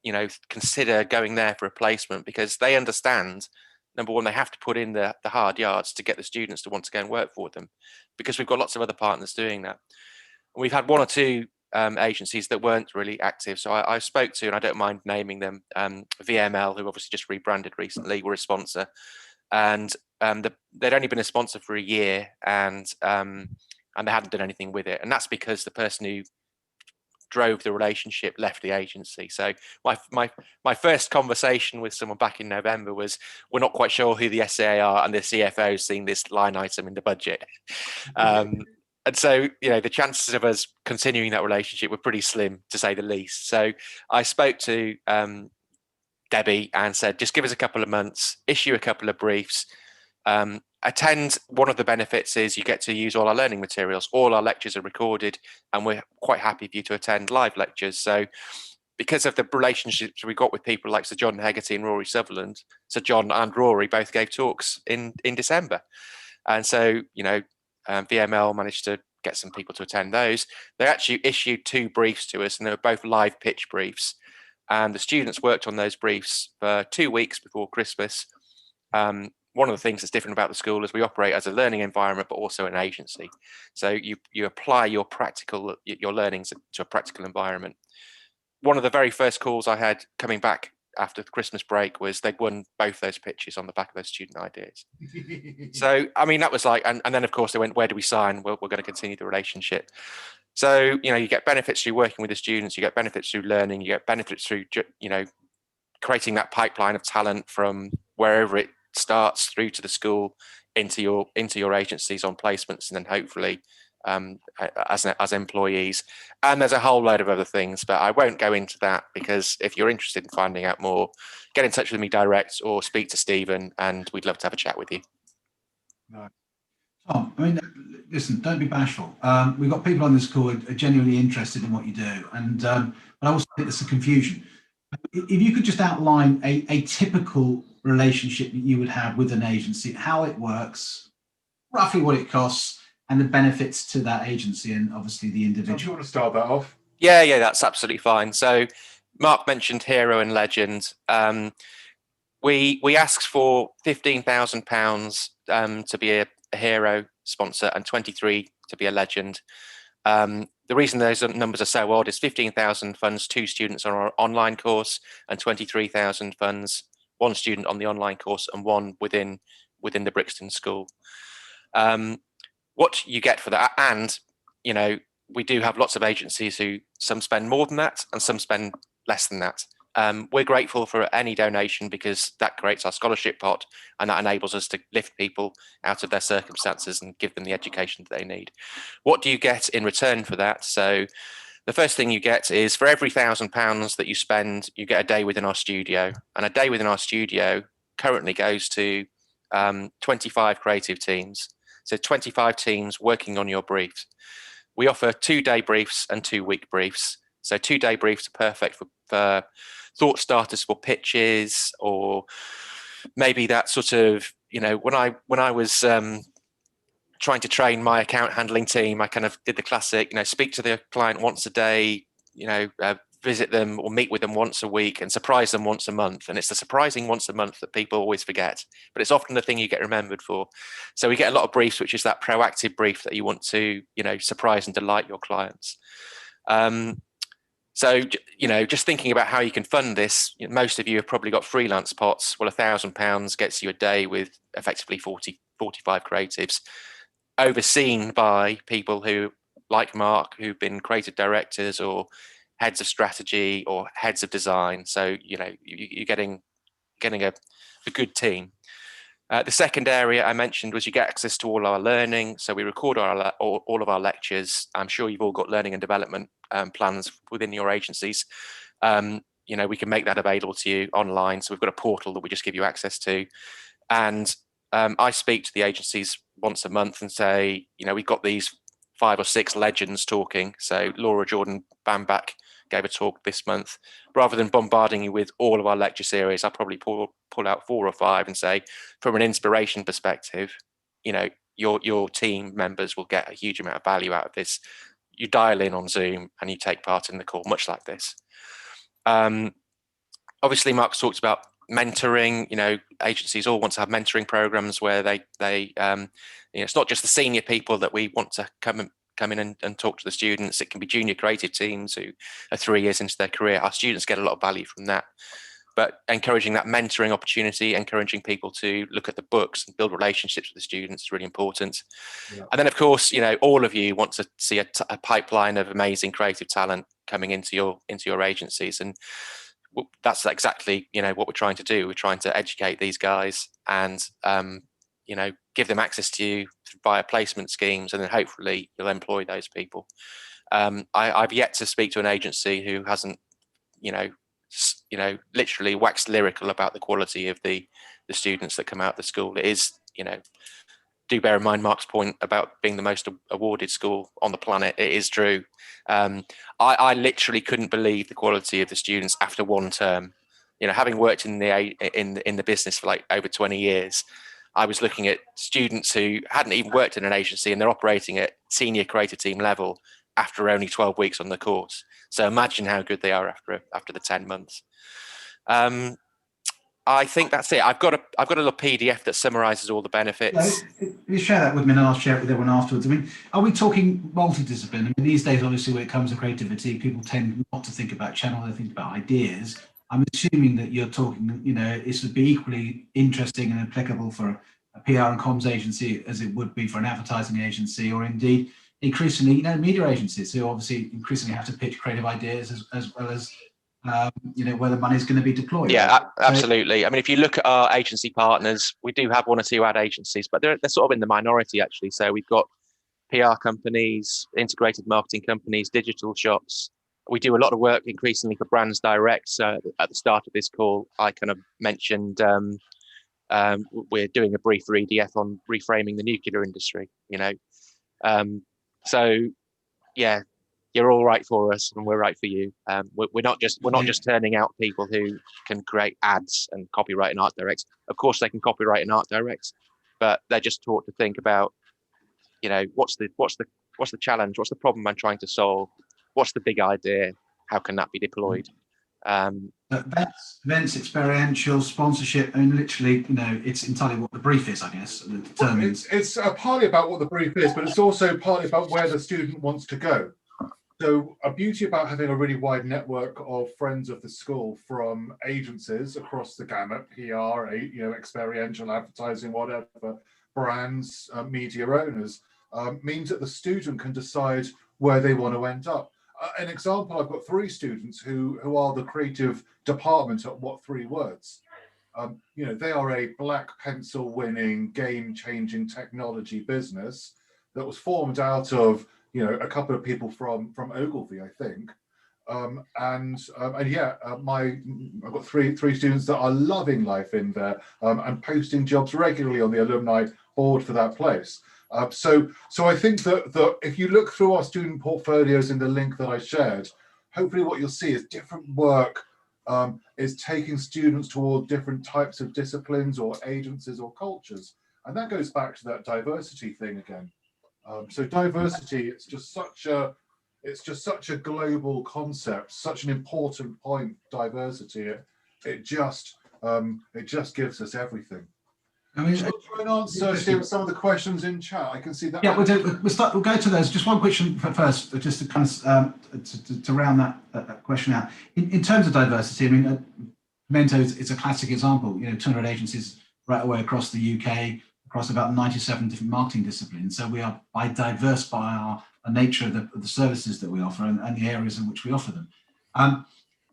you know, consider going there for a placement, because they understand, number one, they have to put in the hard yards to get the students to want to go and work for them, because we've got lots of other partners doing that. We've had one or two agencies that weren't really active. So I spoke to, and I don't mind naming them, VML, who obviously just rebranded recently, were a sponsor. And they'd only been a sponsor for a year, and they hadn't done anything with it. And that's because the person who drove the relationship left the agency. So my first conversation with someone back in November was, we're not quite sure who the SAA are, and the CFO's seen this line item in the budget. And so, you know, the chances of us continuing that relationship were pretty slim, to say the least. So I spoke to Debbie and said, just give us a couple of months, issue a couple of briefs, attend. One of the benefits is you get to use all our learning materials. All our lectures are recorded, and we're quite happy for you to attend live lectures. So because of the relationships we got with people like Sir John Hegarty and Rory Sutherland, Sir John and Rory both gave talks in December. And so, you know, VML managed to get some people to attend those. They actually issued 2 briefs to us, and they were both live pitch briefs. And the students worked on those briefs for 2 weeks before Christmas. One of the things that's different about the school is we operate as a learning environment, but also an agency. So you apply your learnings to a practical environment. One of the very first calls I had coming back after the Christmas break was they'd won both those pitches on the back of those student ideas. So, I mean, that was like, and then of course they went, where do we sign? We're going to continue the relationship. So, you know, you get benefits through working with the students, you get benefits through learning, you get benefits through, you know, creating that pipeline of talent from wherever it starts through to the school into your agencies on placements, and then hopefully as employees. And there's a whole load of other things, but I won't go into that, because if you're interested in finding out more, get in touch with me direct or speak to Stephen, and we'd love to have a chat with you. No. Tom, I mean, listen, don't be bashful. We've got people on this call who are genuinely interested in what you do, and but I also think there's a confusion. If you could just outline a typical relationship that you would have with an agency, how it works, roughly what it costs, and the benefits to that agency, and obviously the individual. Do you want to start that off? Yeah, that's absolutely fine. So Mark mentioned hero and legend. We asked for £15,000 to be a hero sponsor and 23 to be a legend. The reason those numbers are so odd is 15,000 funds 2 students on our online course, and 23,000 funds 1 student on the online course and 1 within the Brixton school. What you get for that, and you know, we do have lots of agencies who some spend more than that and some spend less than that, We're grateful for any donation because that creates our scholarship pot, and that enables us to lift people out of their circumstances and give them the education that they need. What do you get in return for that? So the first thing you get is, for every £1,000 that you spend, you get a day within our studio. And a day within our studio currently goes to 25 creative teams. So 25 teams working on your briefs. We offer 2-day briefs and 2-week briefs. So 2-day briefs are perfect for thought starters for pitches, or maybe that sort of, when I was trying to train my account handling team, I kind of did the classic, speak to the client once a day, visit them or meet with them once a week, and surprise them once a month. And it's the surprising once a month that people always forget, but it's often the thing you get remembered for. So we get a lot of briefs, which is that proactive brief that you want to, surprise and delight your clients. So, just thinking about how you can fund this, most of you have probably got freelance pots. Well, £1,000 gets you a day with effectively 45 creatives, overseen by people who, like Mark, who've been creative directors or heads of strategy or heads of design. So, you're getting a good team. The second area I mentioned was you get access to all our learning. So we record all of our lectures. I'm sure you've all got learning and development plans within your agencies. We can make that available to you online. So we've got a portal that we just give you access to. And I speak to the agencies once a month and say, we've got these 5 or 6 legends talking. So Laura Jordan Bambach gave a talk this month. Rather than bombarding you with all of our lecture series, I'll probably pull out 4 or 5 and say, from an inspiration perspective, your team members will get a huge amount of value out of this. You dial in on Zoom and you take part in the call, much like this. Obviously, Mark's talked about mentoring. Agencies all want to have mentoring programs where they it's not just the senior people that we want to come in and talk to the students. It can be junior creative teams who are 3 years into their career. Our students get a lot of value from that. But encouraging that mentoring opportunity, encouraging people to look at the books and build relationships with the students is really important. Yeah. And then, of course, all of you want to see a pipeline of amazing creative talent coming into your agencies, and that's exactly what we're trying to do. We're trying to educate these guys and give them access to you via placement schemes, and then hopefully you'll employ those people. I've yet to speak to an agency who hasn't literally waxed lyrical about the quality of the students that come out of the school. It is, do bear in mind Mark's point about being the most awarded school on the planet. It is true. I literally couldn't believe the quality of the students after one term. Having worked in the business for like over 20 years, I was looking at students who hadn't even worked in an agency and they're operating at senior creative team level after only 12 weeks on the course. So imagine how good they are after the 10 months. I think that's it. I've got a little PDF that summarizes all the benefits. You share that with me and I'll share it with everyone afterwards. I mean, are we talking multidiscipline? I mean, these days, obviously, when it comes to creativity, people tend not to think about channel, they think about ideas. I'm assuming that you're talking, this would be equally interesting and applicable for a PR and comms agency as it would be for an advertising agency, or indeed increasingly, media agencies who obviously increasingly have to pitch creative ideas as well as where the money is going to be deployed. Yeah, absolutely. I mean, if you look at our agency partners, we do have 1 or 2 ad agencies, but they're sort of in the minority, actually. So we've got PR companies, integrated marketing companies, digital shops. We do a lot of work increasingly for brands direct. So at the start of this call, I kind of mentioned we're doing a brief for EDF on reframing the nuclear industry. So yeah, you're all right for us, and we're right for you. We're not just turning out people who can create ads and copyright and art direct. Of course, they can copyright and art direct, but they're just taught to think about, what's the challenge, what's the problem I'm trying to solve, what's the big idea, how can that be deployed? Events, experiential, sponsorship. I mean, literally, it's entirely what the brief is, I guess. That determines. It's partly about what the brief is, but it's also partly about where the student wants to go. So a beauty about having a really wide network of friends of the school, from agencies across the gamut, PR, experiential, advertising, whatever, brands, media owners, means that the student can decide where they want to end up. An example, I've got 3 students who are the creative department at What 3 Words. You know, they are a black pencil winning, game changing technology business that was formed out of, you know, a couple of people from Ogilvy, I think. And yeah, I've got three students that are loving life in there and posting jobs regularly on the alumni board for that place. So I think that if you look through our student portfolios in the link that I shared, hopefully what you'll see is different work is taking students toward different types of disciplines or agencies or cultures. And that goes back to that diversity thing again. So diversity, it's just such a global concept, such an important point, diversity. It just gives us everything. I mean, shall I try and answer, Steve, some of the questions in chat? I can see that. Yeah, we'll go to those. Just one question first, just to kind of to round that question out. In terms of diversity, I mean, Pimento is a classic example. You know, 200 agencies right away across the UK, across about 97 different marketing disciplines. So we are diverse by our nature of the services that we offer and the areas in which we offer them.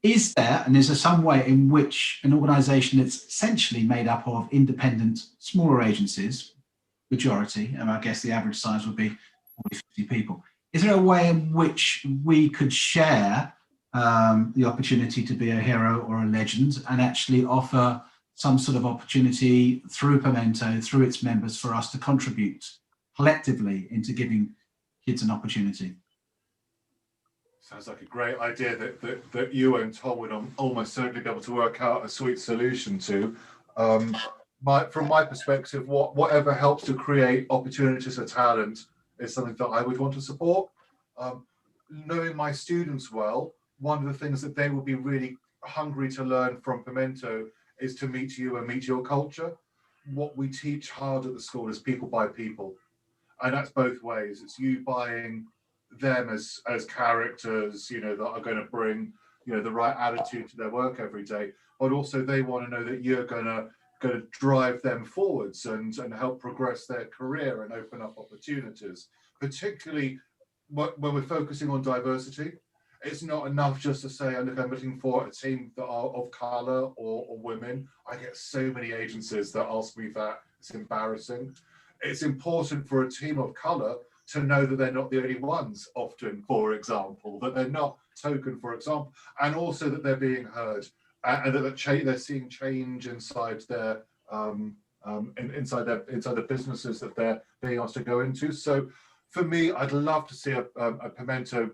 Is there some way in which an organisation that's essentially made up of independent, smaller agencies, majority, and I guess the average size would be 40, 50 people, is there a way in which we could share the opportunity to be a hero or a legend and actually offer some sort of opportunity through Pimento, through its members, for us to contribute collectively into giving kids an opportunity? Sounds like a great idea that you and Tom would almost certainly be able to work out a sweet solution to. From my perspective, whatever helps to create opportunities for talent is something that I would want to support. Knowing my students well, one of the things that they will be really hungry to learn from Pimento is to meet you and meet your culture. What we teach hard at the school is people by people. And that's both ways. It's you buying them as characters, you know, that are going to bring, you know, the right attitude to their work every day, but also they want to know that you're going to drive them forwards and help progress their career and open up opportunities. Particularly when we're focusing on diversity, it's not enough just to say, look, I'm looking for a team that are of colour or women. I get so many agencies that ask me that. It's embarrassing. It's important for a team of colour to know that they're not the only ones, often, for example, that they're not token, for example, and also that they're being heard and that they're seeing change inside their inside the businesses that they're being asked to go into. So for me, I'd love to see a Pimento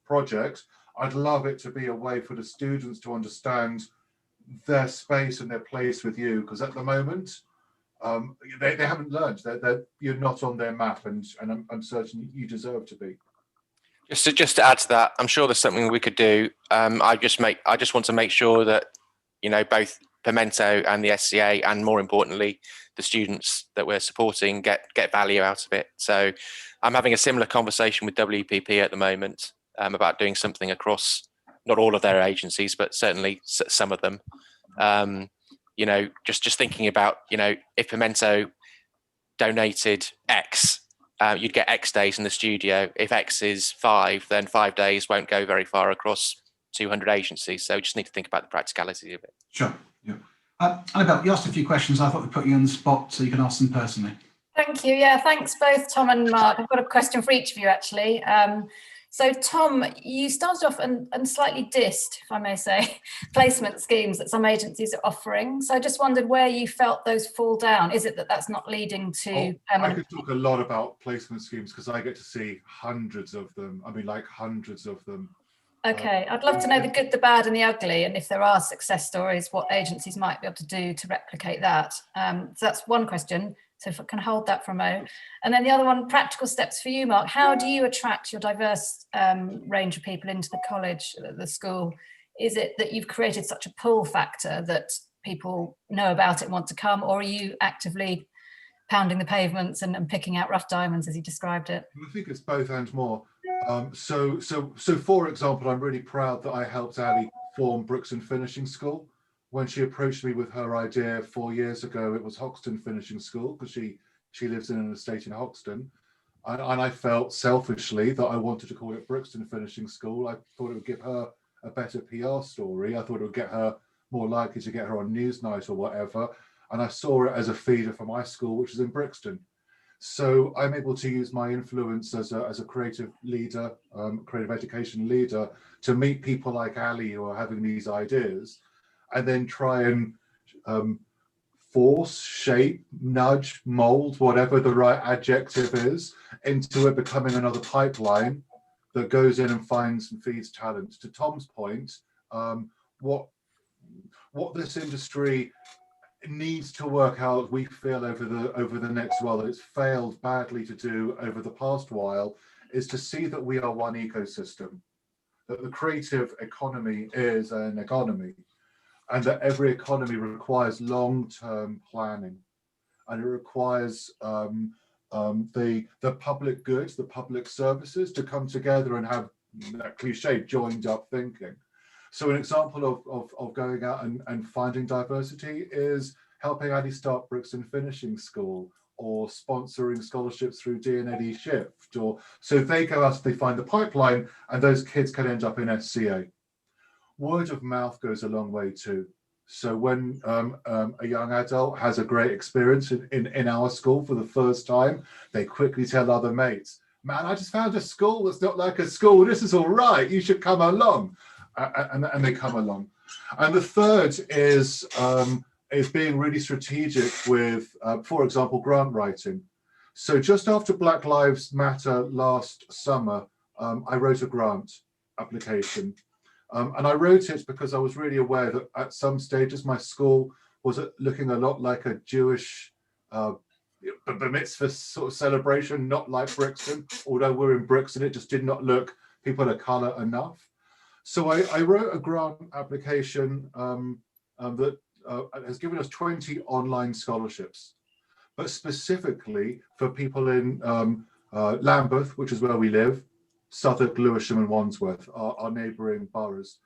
project. I'd love it to be a way for the students to understand their space and their place with you, because at the moment, they haven't learned that you're not on their map, and I'm certain you deserve to be. Just to add to that, I'm sure there's something we could do. I just want to make sure that, you know, both Pimento and the SCA, and more importantly, the students that we're supporting get value out of it. So I'm having a similar conversation with WPP at the moment about doing something across not all of their agencies, but certainly some of them. You know, just thinking about, you know, if Pimento donated X, you'd get X days in the studio. If X is 5, then 5 days won't go very far across 200 agencies. So we just need to think about the practicality of it. Sure. Yeah. Annabelle, you asked a few questions. I thought we'd put you on the spot so you can ask them personally. Thank you. Yeah, thanks both Tom and Mark. I've got a question for each of you, actually. So Tom, you started off and slightly dissed, if I may say, placement schemes that some agencies are offering. So I just wondered where you felt those fall down. Is it that that's not leading to permanent? I could talk a lot about placement schemes because I get to see hundreds of them. I mean, like hundreds of them. Okay, I'd love to know the good, the bad and the ugly, and if there are success stories, what agencies might be able to do to replicate that. So that's one question. So if I can hold that for a moment. And then the other one, practical steps for you, Mark. How do you attract your diverse range of people into the college, the school? Is it that you've created such a pull factor that people know about it and want to come, or are you actively pounding the pavements and picking out rough diamonds, as you described it? I think it's both and more. So for example, I'm really proud that I helped Ali form Brixton Finishing School. When she approached me with her idea 4 years ago, it was Hoxton Finishing School because she lives in an estate in Hoxton. And I felt selfishly that I wanted to call it Brixton Finishing School. I thought it would give her a better PR story. I thought it would get her more likely to get her on Newsnight or whatever. And I saw it as a feeder for my school, which is in Brixton. So I'm able to use my influence as a creative leader, creative education leader, to meet people like Ali who are having these ideas, and then try and force, shape, nudge, mold, whatever the right adjective is, into it becoming another pipeline that goes in and finds and feeds talent. To Tom's point, what this industry needs to work out, we feel over the next while, that it's failed badly to do over the past while, is to see that we are one ecosystem, that the creative economy is an economy, and that every economy requires long-term planning, and it requires the public goods, the public services to come together and have that cliche joined up thinking. So an example of going out and finding diversity is helping Ali start Brixton Finishing School, or sponsoring scholarships through D&ED Shift, or so they go out, they find the pipeline, and those kids can end up in SCA. Word of mouth goes a long way too. So when a young adult has a great experience in our school for the first time, they quickly tell other mates, man, I just found a school that's not like a school. This is all right. You should come along. And they come along. And the third is being really strategic with, for example, grant writing. So just after Black Lives Matter last summer, I wrote a grant application. And I wrote it because I was really aware that at some stages my school was looking a lot like a Jewish bar mitzvah sort of celebration, not like Brixton. Although we're in Brixton, it just did not look people of colour enough. So I wrote a grant application that has given us 20 online scholarships, but specifically for people in Lambeth, which is where we live, Southwark, Lewisham and Wandsworth, our neighbouring boroughs.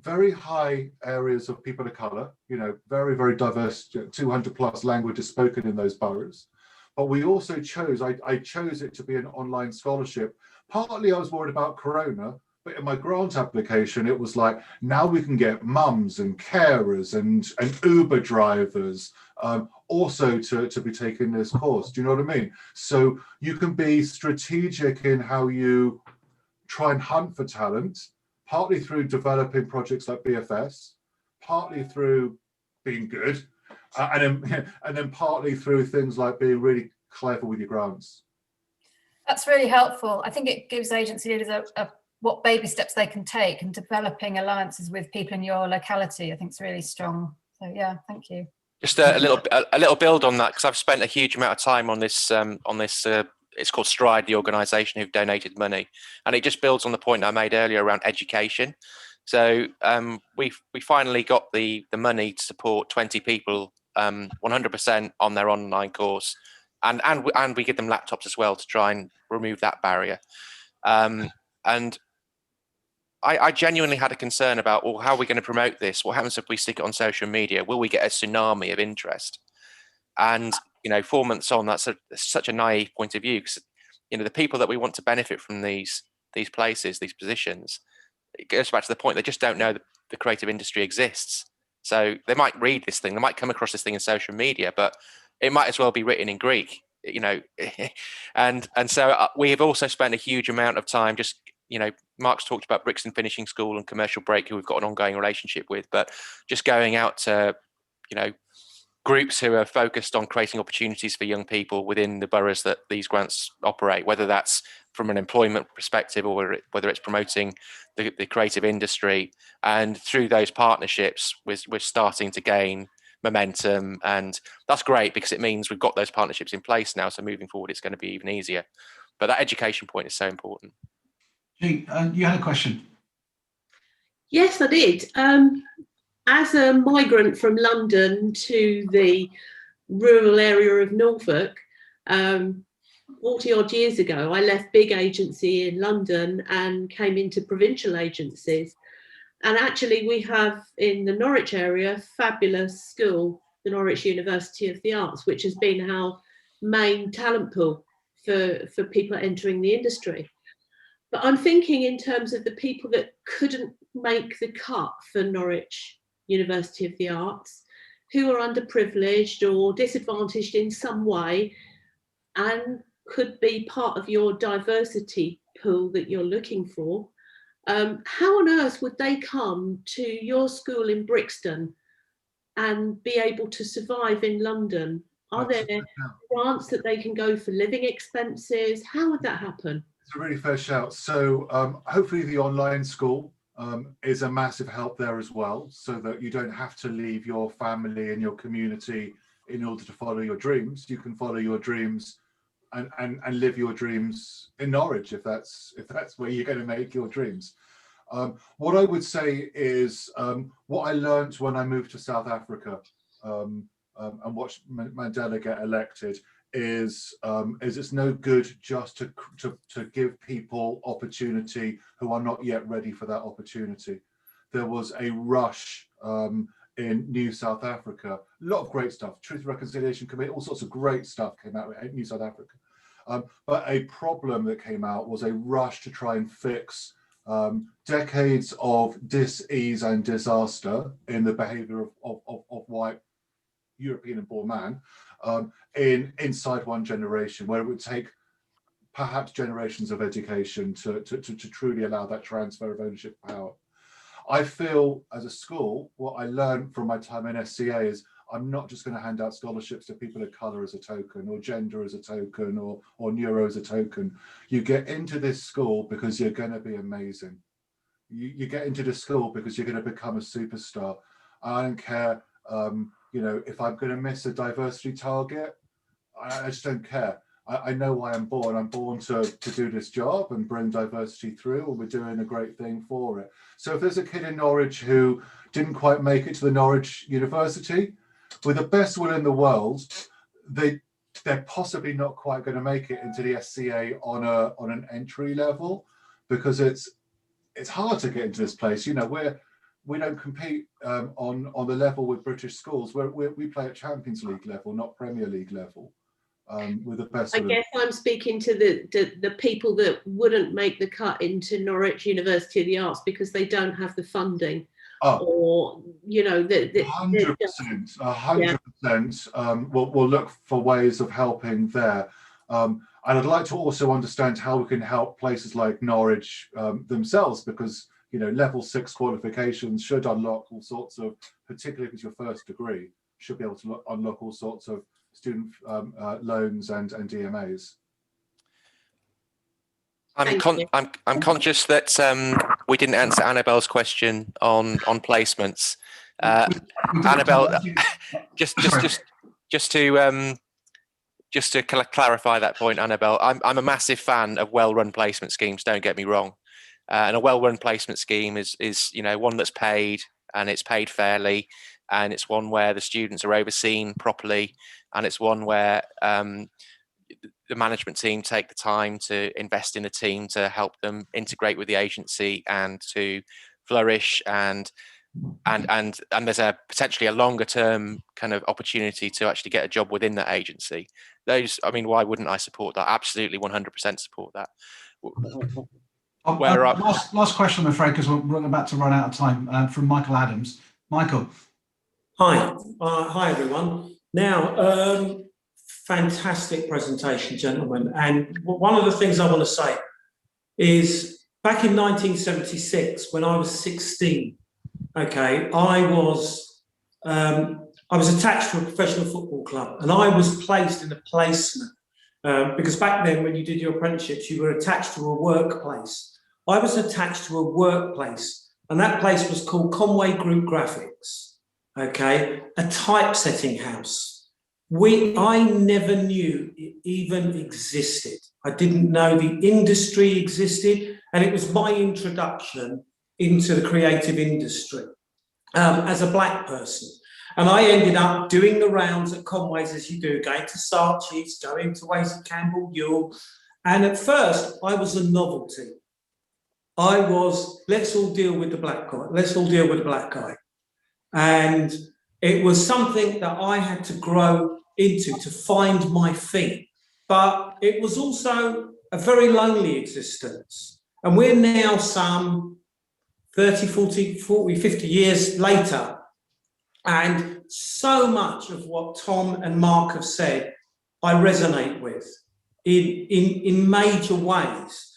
Very high areas of people of colour, you know, very, very diverse, 200 plus languages spoken in those boroughs. But we also chose, I chose it to be an online scholarship. Partly I was worried about Corona, but in my grant application, it was like, now we can get mums and carers and Uber drivers also to be taking this course. Do you know what I mean? So you can be strategic in how you try and hunt for talent, partly through developing projects like BFS, partly through being good, and then partly through things like being really clever with your grants. That's really helpful. I think it gives agency leaders what baby steps they can take, and developing alliances with people in your locality, I think is really strong. So yeah, thank you. Just a little build on that, because I've spent a huge amount of time on this. It's called Stride, the organisation who've donated money, and it just builds on the point I made earlier around education. So we finally got the money to support 20 people 100% on their online course, and we give them laptops as well to try and remove that barrier. And I genuinely had a concern about, well, how are we going to promote this? What happens if we stick it on social media? Will we get a tsunami of interest? And, you know, 4 months on, that's such a naive point of view, because, you know, the people that we want to benefit from these places, these positions, it goes back to the point, they just don't know the creative industry exists. So they might read this thing, they might come across this thing in social media, but it might as well be written in Greek, you know. and so we have also spent a huge amount of time just, you know, Mark's talked about Brixton Finishing School and Commercial Break, who we've got an ongoing relationship with, but just going out to, you know, groups who are focused on creating opportunities for young people within the boroughs that these grants operate, whether that's from an employment perspective or whether it's promoting the creative industry. And through those partnerships, we're starting to gain momentum, and that's great because it means we've got those partnerships in place now. So moving forward, it's going to be even easier. But that education point is so important. Jean, you had a question. Yes, I did. As a migrant from London to the rural area of Norfolk, 40 odd years ago, I left big agency in London and came into provincial agencies. And actually we have in the Norwich area, a fabulous school, the Norwich University of the Arts, which has been our main talent pool for people entering the industry. But I'm thinking in terms of the people that couldn't make the cut for Norwich University of the Arts, who are underprivileged or disadvantaged in some way and could be part of your diversity pool that you're looking for. How on earth would they come to your school in Brixton and be able to survive in London? Are there grants that they can go for living expenses? How would that happen? It's a really fair shout. So hopefully the online school is a massive help there as well, so that you don't have to leave your family and your community in order to follow your dreams. You can follow your dreams and live your dreams in Norwich if that's where you're going to make your dreams. What I would say is what I learned when I moved to South Africa and watched Mandela get elected is it's no good just to give people opportunity who are not yet ready for that opportunity. There was a rush in New South Africa, a lot of great stuff, Truth and Reconciliation Committee, all sorts of great stuff came out in New South Africa. But a problem that came out was a rush to try and fix decades of dis-ease and disaster in the behaviour of white European and born man inside one generation, where it would take perhaps generations of education to truly allow that transfer of ownership power. I feel as a school, what I learned from my time in SCA is I'm not just going to hand out scholarships to people of colour as a token, or gender as a token, or neuro as a token. You get into this school because you're going to be amazing. You get into this school because you're going to become a superstar. I don't care, if I'm going to miss a diversity target, I just don't care. I know why I'm born. I'm born to do this job and bring diversity through, and we're doing a great thing for it. So if there's a kid in Norwich who didn't quite make it to the Norwich University, with the best will in the world, they're possibly not quite going to make it into the SCA on an entry level, because it's hard to get into this place. We don't compete on the level with British schools. We play at Champions League level, not Premier League level. With the best. I guess I'm speaking to the people that wouldn't make the cut into Norwich University of the Arts because they don't have the funding. Or 100%. We'll look for ways of helping there. And I'd like to also understand how we can help places like Norwich themselves, because level 6 qualifications should unlock all sorts of, particularly if it's your first degree, should be able to unlock all sorts of student loans and DMAs. I'm conscious that we didn't answer Annabelle's question on placements. Annabelle, just to clarify that point, Annabelle, I'm a massive fan of well-run placement schemes. Don't get me wrong, and a well-run placement scheme is one that's paid, and it's paid fairly, and it's one where the students are overseen properly, and it's one where the management team take the time to invest in a team to help them integrate with the agency and to flourish, and there's a potentially a longer term kind of opportunity to actually get a job within that agency. Why wouldn't I support that? Absolutely 100% support that. Last question, I'm afraid, because we're about to run out of time, from Michael Adams. Michael. Hi everyone. Now, fantastic presentation, gentlemen. And one of the things I want to say is back in 1976, when I was 16, okay, I was attached to a professional football club, and I was placed in a placement because back then, when you did your apprenticeships, you were attached to a workplace. I was attached to a workplace, and that place was called Conway Group Graphics, okay, a typesetting house. I never knew it even existed. I didn't know the industry existed, and it was my introduction into the creative industry as a black person. And I ended up doing the rounds at Conway's, as you do, going to Sarchi's, going to Ways of Campbell Ewell. And at first, I was a novelty. I was, let's all deal with the black guy. Let's all deal with the black guy. And it was something that I had to grow into, to find my feet. but it was also a very lonely existence. And we're now some 30, 40, 50 years later. And so much of what Tom and Mark have said, I resonate with in major ways.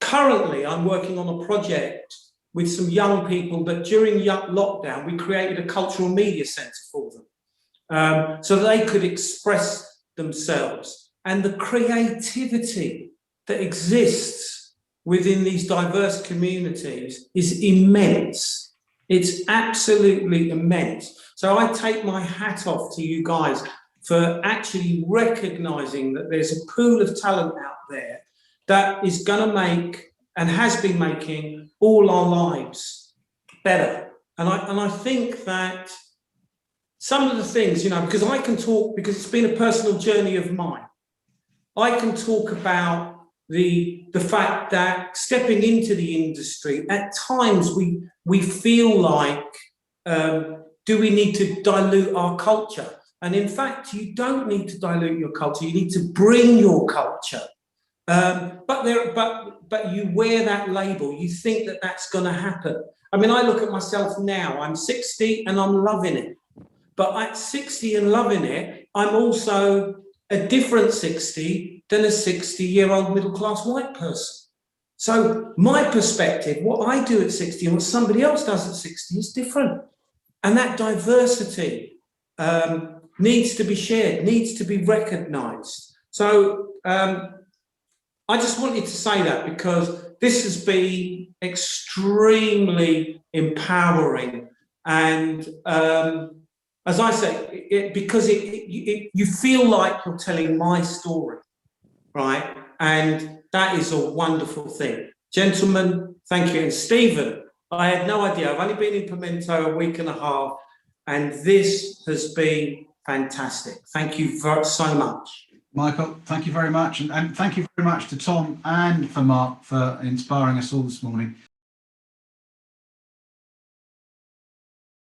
Currently, I'm working on a project with some young people that during lockdown, we created a cultural media centre for them so that they could express themselves. And the creativity that exists within these diverse communities is immense. It's absolutely immense. So I take my hat off to you guys for actually recognising that there's a pool of talent out there that is going to make and has been making all our lives better. And I think that some of the things, you know, because I can talk, because it's been a personal journey of mine, I can talk about the fact that stepping into the industry, at times we feel like, do we need to dilute our culture? And in fact, you don't need to dilute your culture. You need to bring your culture. But you wear that label. You think that that's going to happen. I mean, I look at myself now. I'm 60 and I'm loving it. But at 60 and loving it, I'm also a different 60 than a 60-year-old middle-class white person. So my perspective, what I do at 60 and what somebody else does at 60 is different. And that diversity needs to be shared, needs to be recognised. So I just wanted to say that because this has been extremely empowering. And as I say, because you feel like you're telling my story, right? And that is a wonderful thing. Gentlemen, thank you. And Stephen, I had no idea. I've only been in Pimento a week and a half, and this has been fantastic. Thank you so much. Michael, thank you very much. And thank you very much to Tom and for Mark for inspiring us all this morning.